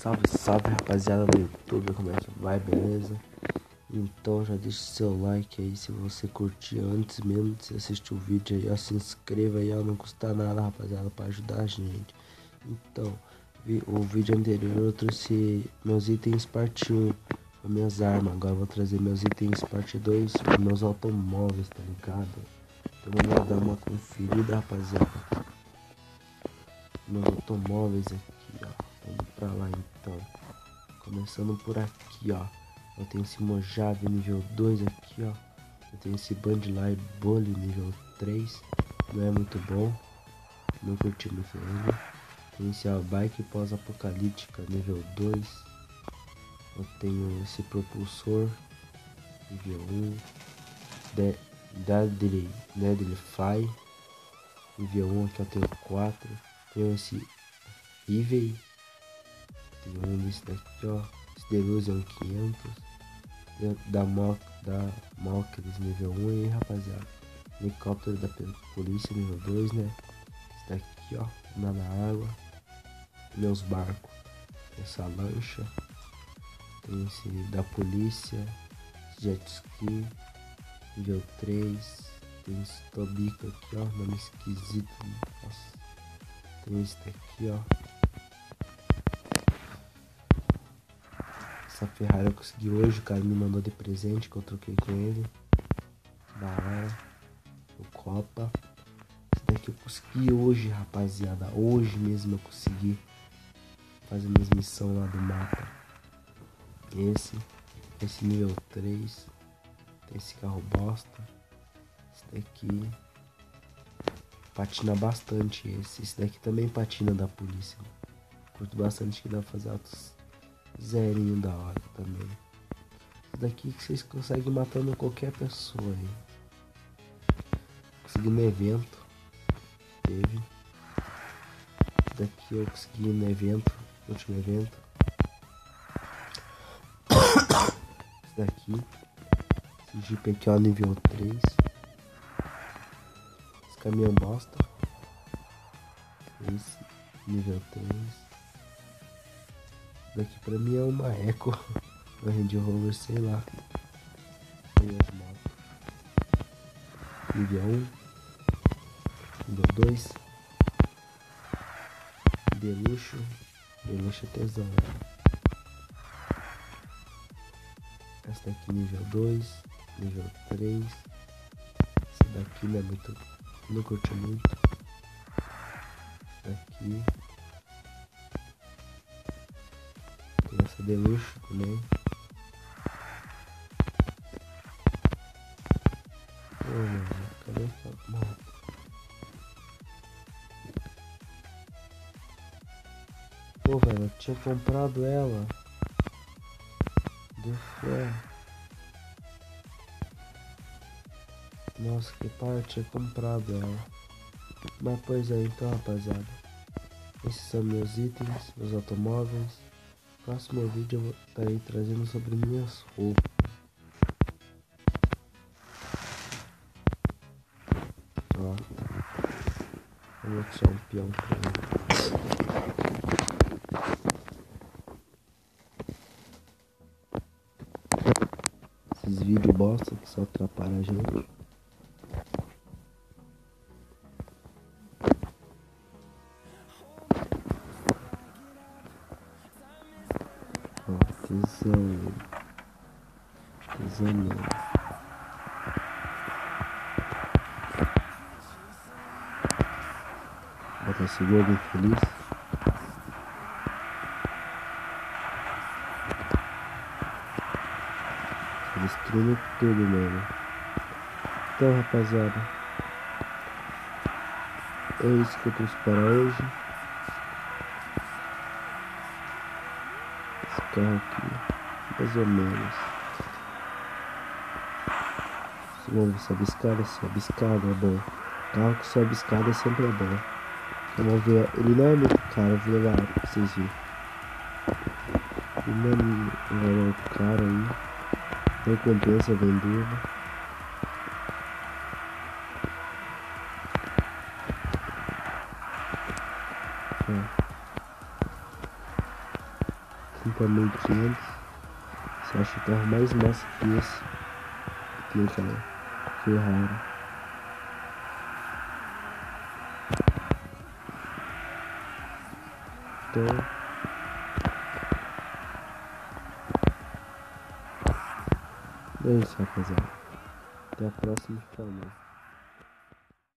Salve, salve rapaziada do YouTube, como é que vai, beleza? Então já deixa seu like aí se você curtir antes mesmo de você assistir o vídeo aí, ó, se inscreva aí, ó, não custa nada rapaziada, pra ajudar a gente. Então, o vídeo anterior eu trouxe meus itens parte 1, minhas armas, agora eu vou trazer meus itens parte 2, meus automóveis, tá ligado? Então vamos dar uma conferida rapaziada, meus automóveis aqui, ó. Vamos pra lá então. Começando por aqui, ó. Eu tenho esse Mojave nível 2 aqui, ó. Eu tenho esse Bandlight Bully nível 3. Não é muito bom. Não curti muito ele. Tem esse Bike pós-apocalíptica nível 2. Eu tenho esse propulsor nível 1. Deadly Fly nível 1 aqui eu tenho 4. Tenho esse Ivey. Tem um desse daqui, ó. Esse Delusion 500. Da Mokers nível 1 aí, rapaziada. Helicóptero da polícia nível 2, né? Esse daqui, ó. Na água. Meus barcos. Essa lancha. Tem esse da polícia. Jet ski. Nível 3. Tem esse Tobico aqui, ó. Nome esquisito. Nossa. Tem esse daqui, ó. Essa Ferrari eu consegui hoje, o cara me mandou de presente que eu troquei com ele. Da hora. O Copa. Esse daqui eu consegui hoje, rapaziada. Hoje mesmo eu consegui fazer minhas missões lá do mapa. Esse nível 3. Tem esse carro bosta. Esse daqui patina bastante esse daqui também patina da polícia. Curto bastante que dá pra fazer altos zerinho da hora também. Isso daqui que vocês conseguem matando qualquer pessoa aí. Consegui no evento. Teve. Isso daqui eu consegui no evento. No último evento. Isso daqui. Esse Jeep aqui ó, nível 3. Esse caminhão bosta. Esse nível 3. Daqui pra mim é uma Eco, uma Range Rover, sei lá. Aí as motos. Nível 1. Nível 2. Deluxo. Deluxo é tesão. Essa daqui nível 2. Nível 3. Essa daqui não é muito. Não curti muito. Essa daqui. Essa Deluxo também. Pô, mano, cadê essa moto? Pô, velho, eu tinha comprado ela. Deu fé. Nossa, que pai, eu tinha comprado ela. Mas pois é, então, rapaziada. Esses são meus itens, meus automóveis. Próximo vídeo eu vou estar aí trazendo sobre minhas roupas. Ó. Vamos deixar um peão pra ele. Esses vídeos bosta que só atrapalham a gente. Ó, tesão mesmo. Bota esse jogo feliz. Destruindo tudo, mano. Então, rapaziada, é isso que eu trouxe para hoje. Esse carro aqui, mais ou menos. Se não sobe escada é bom. Carro que sobe escada sempre é bom. Vamos ver, ele não é muito caro, vou levar pra vocês verem. Ele não é muito caro aí. Recompensa vendida. Tem também 500. Você acha o carro mais massa que esse? Tem aquela Ferrari. Então, é isso, rapaziada. Até a próxima. Falou.